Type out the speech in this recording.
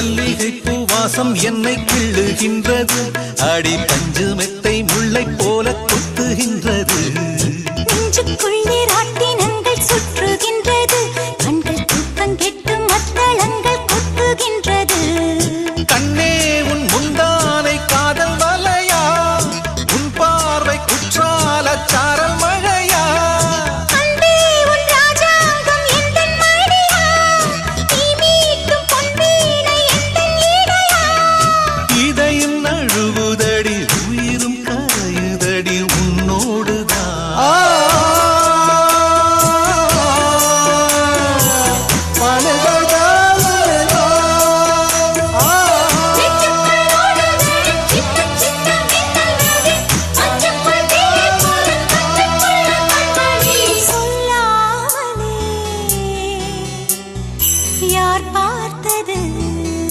மல்லிகை பூவாசம் என்னை கிள்ளுகின்றது அடி பஞ்சு மெத்தை முல்லை போல கொத்துகின்றது நெஞ்சுக்குள்ளே